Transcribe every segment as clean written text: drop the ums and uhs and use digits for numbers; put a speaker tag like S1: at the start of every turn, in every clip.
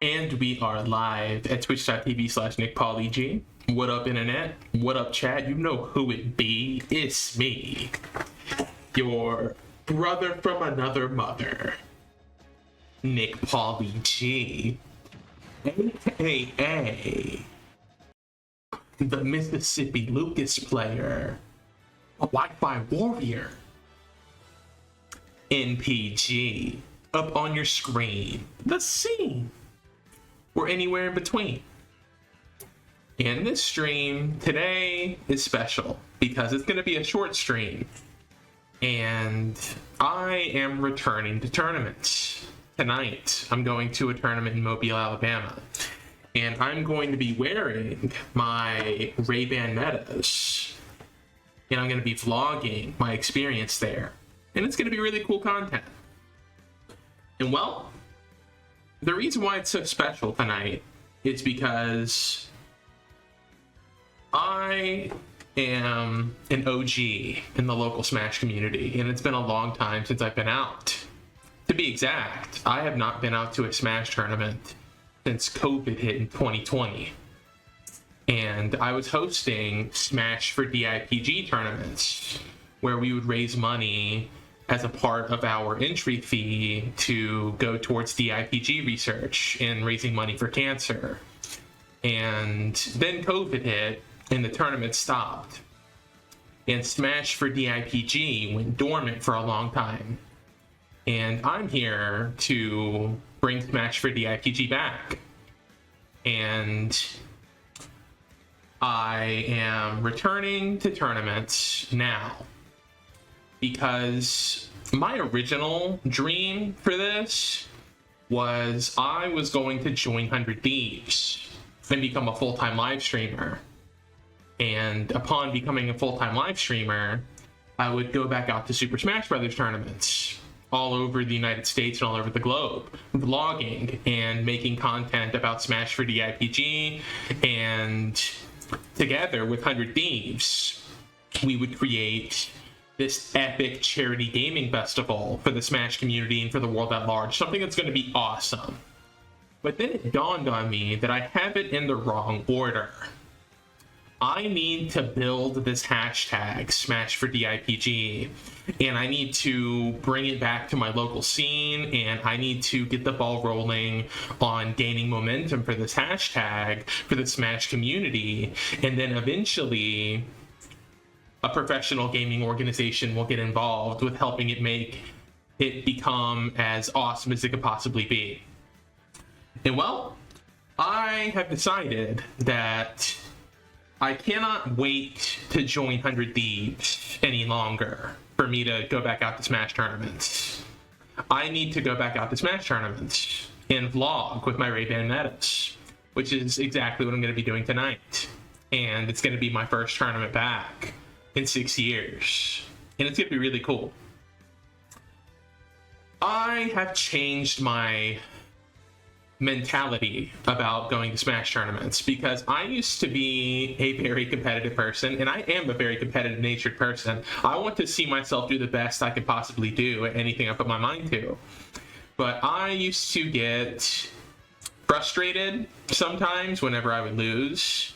S1: And we are live at twitch.tv/nickpaulygee. What up, internet? What up, chat? You know who it be. It's me, your brother from another mother, nickpaulygee, a.k.a. the Mississippi Lucas player, a Wi-Fi warrior, NPG, up on your screen, the scene, or anywhere in between. And this stream today is special because it's going to be a short stream. And I am returning to tournaments. Tonight, I'm going to a tournament in Mobile, Alabama. And I'm going to be wearing my Ray-Ban Metas. And I'm going to be vlogging my experience there. And it's going to be really cool content. And well, the reason why it's so special tonight is because I am an OG in the local Smash community, and it's been a long time since I've been out. To be exact, I have not been out to a Smash tournament since COVID hit in 2020. And I was hosting Smash for DIPG tournaments, where we would raise money as a part of our entry fee to go towards DIPG research and raising money for cancer. And then COVID hit and the tournament stopped. And Smash for DIPG went dormant for a long time. And I'm here to bring Smash for DIPG back. And I am returning to tournaments now, because my original dream for this was I was going to join 100 Thieves and become a full-time live streamer. And upon becoming a full-time live streamer, I would go back out to Super Smash Bros. Tournaments all over the United States and all over the globe, vlogging and making content about Smash for DIPG. And together with 100 Thieves, we would create this epic charity gaming festival for the Smash community and for the world at large, something that's going to be awesome. But then it dawned on me that I have it in the wrong order. I need to build this hashtag Smash for DIPG, and I need to bring it back to my local scene, and I need to get the ball rolling on gaining momentum for this hashtag for the Smash community, and then eventually a professional gaming organization will get involved with helping it make it become as awesome as it could possibly be. And well, I have decided that I cannot wait to join 100 Thieves any longer for me to go back out to Smash tournaments. I need to go back out to Smash tournaments and vlog with my Ray-Ban Metas, which is exactly what I'm going to be doing tonight. And it's going to be my first tournament back in 6 years, and it's gonna be really cool. I have changed my mentality about going to Smash tournaments, because I used to be a very competitive person, and I am a very competitive natured person. I want to see myself do the best I can possibly do at anything I put my mind to. But I used to get frustrated sometimes whenever I would lose,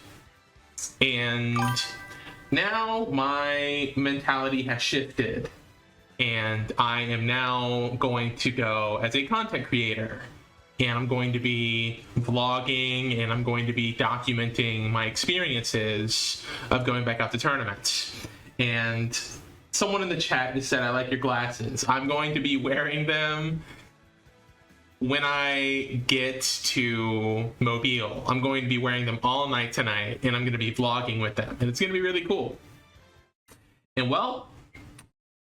S1: and now my mentality has shifted, and I am now going to go as a content creator, and I'm going to be vlogging, and I'm going to be documenting my experiences of going back out to tournaments. And someone in the chat just said, "I like your glasses." I'm going to be wearing them when I get to Mobile. I'm going to be wearing them all night tonight, and I'm going to be vlogging with them, and it's going to be really cool. And well,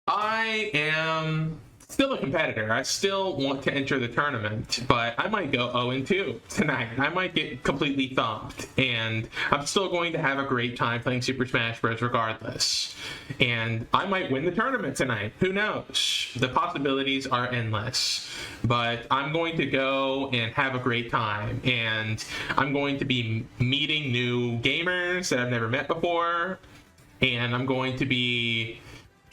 S1: I am still a competitor. I still want to enter the tournament, but I might go 0-2 tonight. I might get completely thumped, and I'm still going to have a great time playing Super Smash Bros. Regardless. And I might win the tournament tonight. Who knows? The possibilities are endless. But I'm going to go and have a great time, and I'm going to be meeting new gamers that I've never met before, and I'm going to be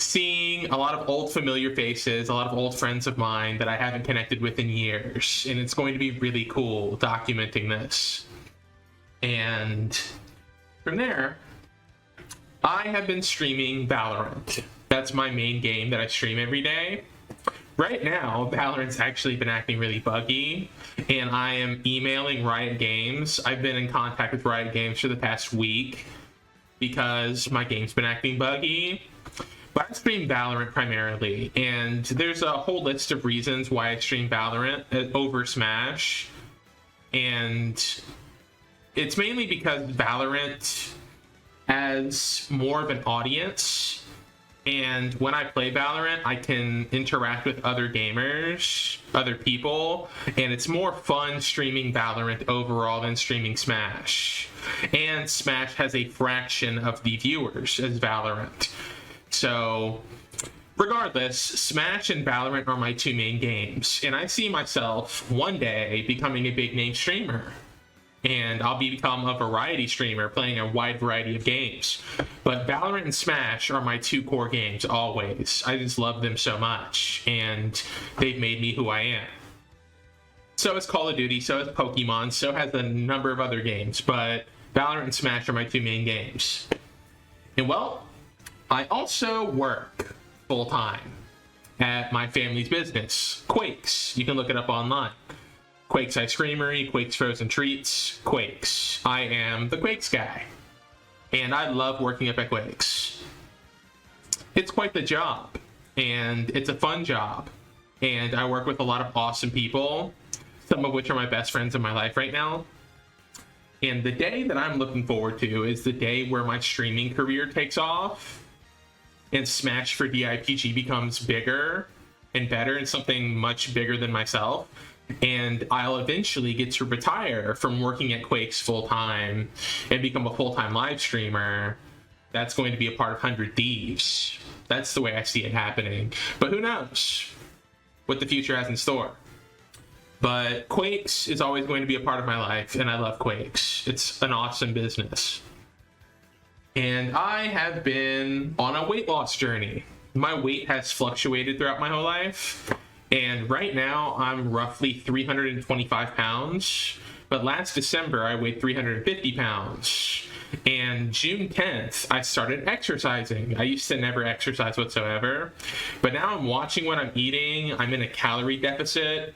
S1: seeing a lot of old familiar faces, a lot of old friends of mine that I haven't connected with in years, and it's going to be really cool documenting this. And from there, I have been streaming Valorant. That's my main game that I stream every day. Right now, Valorant's actually been acting really buggy, and I am emailing Riot Games. I've been in contact with Riot Games for the past week because my game's been acting buggy. But I stream Valorant primarily, and there's a whole list of reasons why I stream Valorant over Smash. And it's mainly because Valorant has more of an audience. And when I play Valorant, I can interact with other gamers, other people, and it's more fun streaming Valorant overall than streaming Smash. And Smash has a fraction of the viewers as Valorant. So, regardless, Smash and Valorant are my two main games, and I see myself one day becoming a big name streamer. And I'll become a variety streamer playing a wide variety of games. But Valorant and Smash are my two core games always. I just love them so much, and they've made me who I am. So is Call of Duty, so is Pokemon, so has a number of other games, but Valorant and Smash are my two main games. And well, I also work full-time at my family's business, Quakes. You can look it up online. Quakes Ice Creamery, Quakes Frozen Treats, Quakes. I am the Quakes guy, and I love working up at Quakes. It's quite the job, and it's a fun job, and I work with a lot of awesome people, some of which are my best friends in my life right now. And the day that I'm looking forward to is the day where my streaming career takes off, and Smash for DIPG becomes bigger and better, and something much bigger than myself. And I'll eventually get to retire from working at Quakes full-time and become a full-time live streamer. That's going to be a part of 100 Thieves. That's the way I see it happening. But who knows what the future has in store. But Quakes is always going to be a part of my life, and I love Quakes. It's an awesome business. And I have been on a weight loss journey. My weight has fluctuated throughout my whole life. And right now, I'm roughly 325 pounds. But last December, I weighed 350 pounds. And June 10th, I started exercising. I used to never exercise whatsoever. But now I'm watching what I'm eating. I'm in a calorie deficit.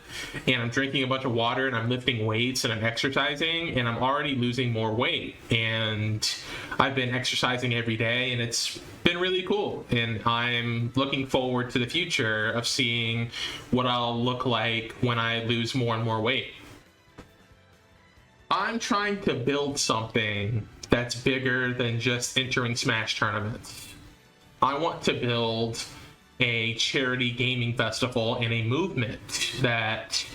S1: And I'm drinking a bunch of water. And I'm lifting weights. And I'm exercising. And I'm already losing more weight. And I've been exercising every day. And it's been really cool, and I'm looking forward to the future of seeing what I'll look like when I lose more and more weight. I'm trying to build something that's bigger than just entering Smash tournaments. I want to build a charity gaming festival and a movement that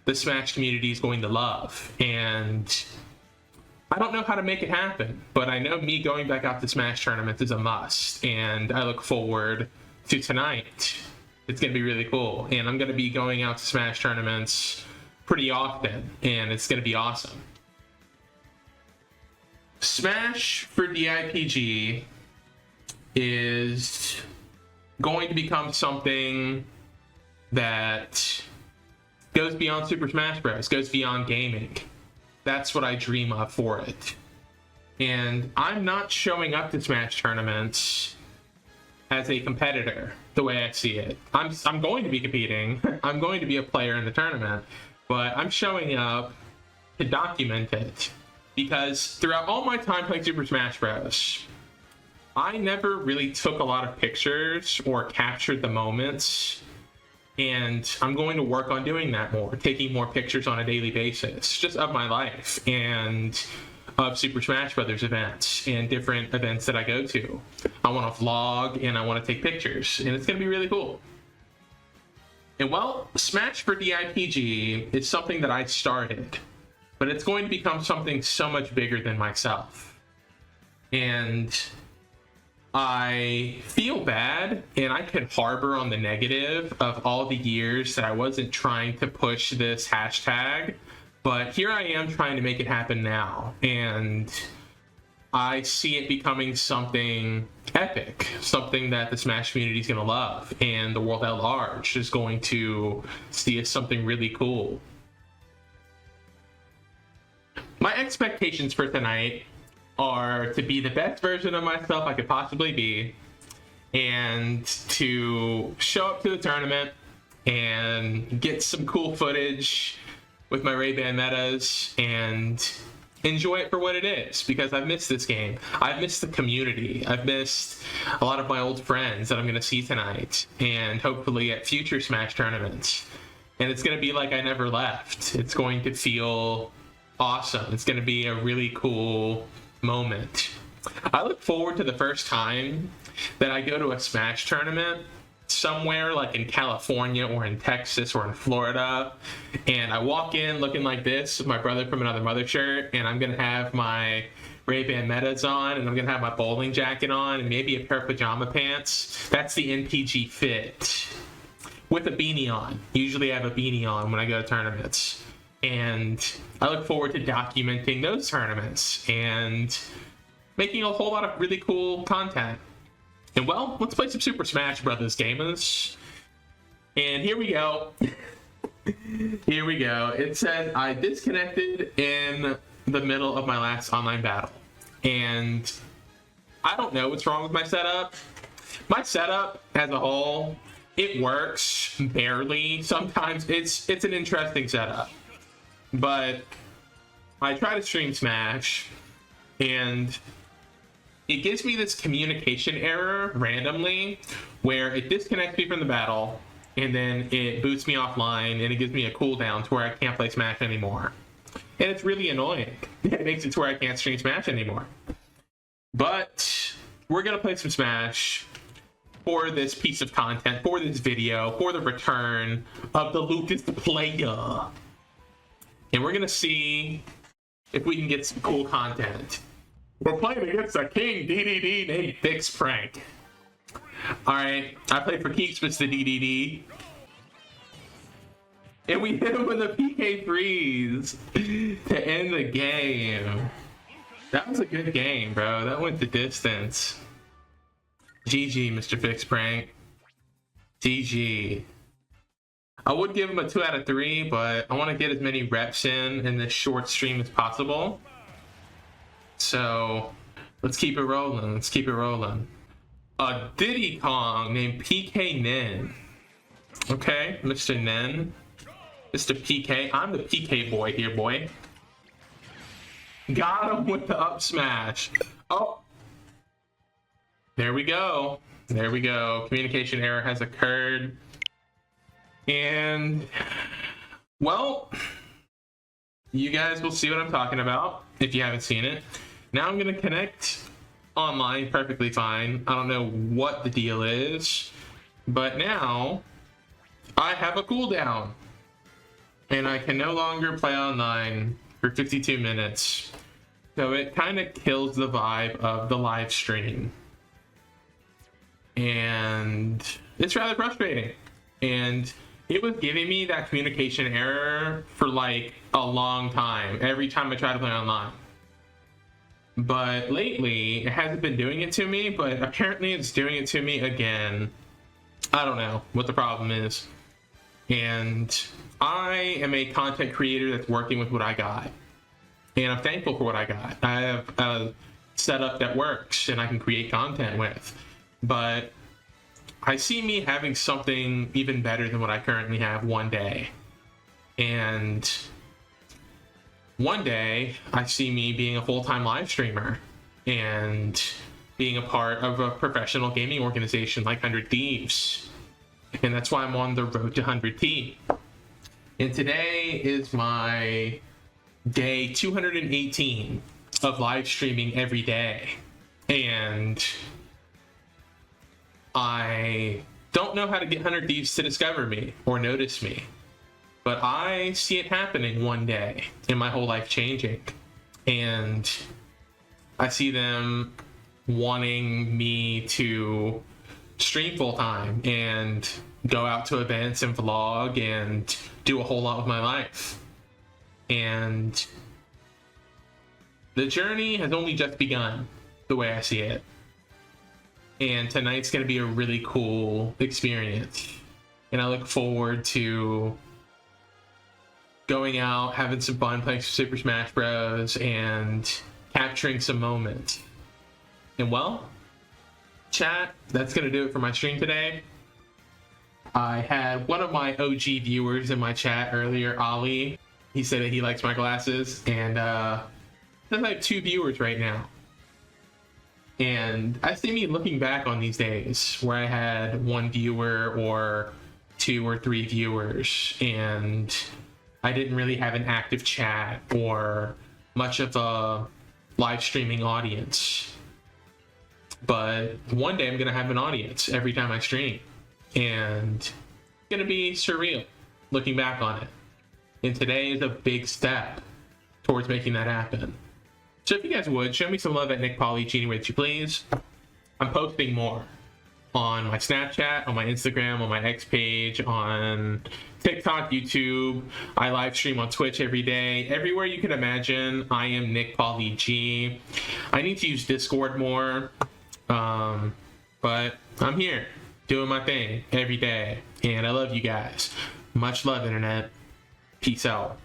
S1: the Smash community is going to love, and I don't know how to make it happen, but I know me going back out to Smash tournaments is a must, and I look forward to tonight. It's going to be really cool, and I'm going to be going out to Smash tournaments pretty often, and it's going to be awesome. Smash for DIPG is going to become something that goes beyond Super Smash Bros., goes beyond gaming. That's what I dream of for it. And I'm not showing up to Smash tournaments as a competitor, the way I see it. I'm going to be competing. I'm going to be a player in the tournament. But I'm showing up to document it. Because throughout all my time playing Super Smash Bros., I never really took a lot of pictures or captured the moments. And I'm going to work on doing that more, taking more pictures on a daily basis, just of my life and of Super Smash Brothers events and different events that I go to. I want to vlog and I want to take pictures, and it's going to be really cool. And well, Smash for DIPG is something that I started, but it's going to become something so much bigger than myself. And I feel bad, and I could harbor on the negative of all the years that I wasn't trying to push this hashtag, but here I am trying to make it happen now. And I see it becoming something epic, something that the Smash community is going to love, and the world at large is going to see as something really cool. My expectations for tonight are to be the best version of myself I could possibly be, and to show up to the tournament and get some cool footage with my Ray-Ban metas and enjoy it for what it is, because I've missed this game. I've missed the community. I've missed a lot of my old friends that I'm going to see tonight, and hopefully at future Smash tournaments. And it's going to be like I never left. It's going to feel awesome. It's going to be a really cool moment. I look forward to the first time that I go to a Smash tournament somewhere like in California or in Texas or in Florida, and I walk in looking like this with my brother from another mother shirt, and I'm gonna have my Ray-Ban metas on, and I'm gonna have my bowling jacket on, and maybe a pair of pajama pants. That's the NPG fit, with a beanie on. Usually I have a beanie on when I go to tournaments, and I look forward to documenting those tournaments and making a whole lot of really cool content. And well, let's play some Super Smash Brothers, gamers. And here we go. Here we go. It says I disconnected in the middle of my last online battle. And I don't know what's wrong with my setup. My setup as a whole, it works barely. Sometimes it's an interesting setup. But I try to stream Smash, and it gives me this communication error randomly where it disconnects me from the battle, and then it boots me offline, and it gives me a cooldown to where I can't play Smash anymore. And it's really annoying. It makes it to where I can't stream Smash anymore. But we're going to play some Smash for this piece of content, for this video, for the return of the Lucas player. And we're going to see if we can get some cool content. We're playing against a king DDD named Fix Prank. Alright, I played for keeps with the DDD. And we hit him with a PK freeze to end the game. That was a good game, bro. That went the distance. GG, Mr. Fix Prank. GG. I would give him a 2 out of 3, but I want to get as many reps in this short stream as possible. So let's keep it rolling. Let's keep it rolling. A Diddy Kong named PK Nen. Okay, Mr. Nen. Mr. PK. I'm the PK boy here, boy. Got him with the up smash. Oh. There we go. There we go. Communication error has occurred. And, well, you guys will see what I'm talking about if you haven't seen it. Now I'm going to connect online perfectly fine. I don't know what the deal is, but now I have a cooldown, and I can no longer play online for 52 minutes. So it kind of kills the vibe of the live stream, and it's rather frustrating. And it was giving me that communication error for like a long time, every time I try to play online. But lately, it hasn't been doing it to me, but apparently it's doing it to me again. I don't know what the problem is. And I am a content creator that's working with what I got. And I'm thankful for what I got. I have a setup that works and I can create content with. But I see me having something even better than what I currently have one day. And one day, I see me being a full-time live streamer and being a part of a professional gaming organization like 100 Thieves. And that's why I'm on the road to 100 T. And today is my day 218 of live streaming every day. And I don't know how to get 100 Thieves to discover me or notice me. But I see it happening one day and my whole life changing. And I see them wanting me to stream full time and go out to events and vlog and do a whole lot with my life. And The journey has only just begun, the way I see it. And tonight's going to be a really cool experience. And I look forward to going out, having some fun, playing some Super Smash Bros. And capturing some moments. And well, chat, that's going to do it for my stream today. I had one of my OG viewers in my chat earlier, Ali. He said that he likes my glasses, and I have 2 viewers right now. And I see me looking back on these days where I had 1 viewer or 2 or 3 viewers, and I didn't really have an active chat or much of a live streaming audience. But one day I'm gonna have an audience every time I stream, and it's gonna be surreal looking back on it. And today is a big step towards making that happen. So if you guys would, show me some love at nickpaulygee, would you please? I'm posting more on my Snapchat, on my Instagram, on my X page, on TikTok, YouTube. I live stream on Twitch every day. Everywhere you can imagine, I am nickpaulygee. I need to use Discord more, but I'm here doing my thing every day, and I love you guys. Much love, internet. Peace out.